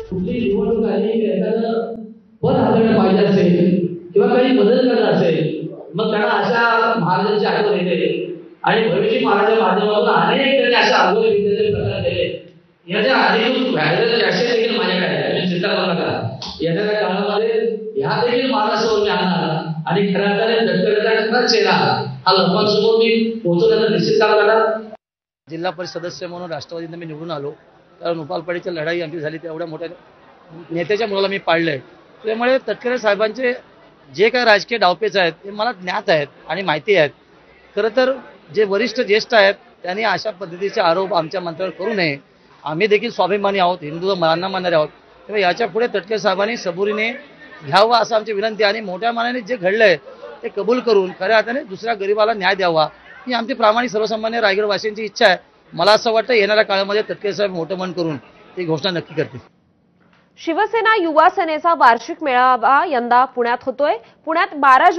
कुठली निवडणूक आली की एखादं पद हाताळलं पाहिजे असेल किंवा काही बदल करायचा असेल, मग त्याला अशा महाराजांची आठवण येते आणि भविष्य महाराजांच्या माध्यमातून अनेक त्यांनी अशा आंदोलन विद्यार्थी प्रकार केले. याच्या अनेक व्हॅलिड कॅसेट देखील माझ्याकडे आहे, तुम्ही चिंता करू नका. येणाऱ्या काळामध्ये ह्या देखील महाराष्ट्रावर मी आणणार आणि खऱ्या अर्थाने तटकरेचा चेहरा हा लोकांसमोर मी पोहोचवण्याचा निश्चित काम करणार. जिल्हा परिषद सदस्य म्हणून राष्ट्रवादीने मी निवडून आलो, कारण उपालपाडीची लढाई आमची झाली, तेवढ्या मोठ्या नेत्याच्या मुलाला मी पाळलंय. त्यामुळे तटकरे साहेबांचे जे काही राजकीय डावपेच आहेत ते मला ज्ञात आहेत आणि माहिती आहेत. खरं तर जे वरिष्ठ ज्येष्ठ आहेत त्यांनी अशा पद्धतीचे आरोप आमच्या मंत्र्यावर करू नये. आम्ही देखील स्वाभिमानी आहोत, हिंदू मानना मानणारे आहोत. तेव्हा याच्या पुढे तटकरे साहेबांनी सबुरीने घ्यावं असं आमची विनंती आहे आणि मोठ्या मनाने जे घडलंय ते कबूल करून खऱ्या अर्थाने दुसऱ्या गरीबाला न्याय द्यावा ही आमची प्रामाणिक सर्वसामान्य रायगडवासीयांची इच्छा आहे. मला असं वाटतं येणाऱ्या काळामध्ये तटकरे साहेब मोठं मन करून ती घोषणा नक्की करतील. शिवसेना युवा सेनेचा वार्षिक मेळावा यंदा पुण्यात होतोय. पुण्यात 12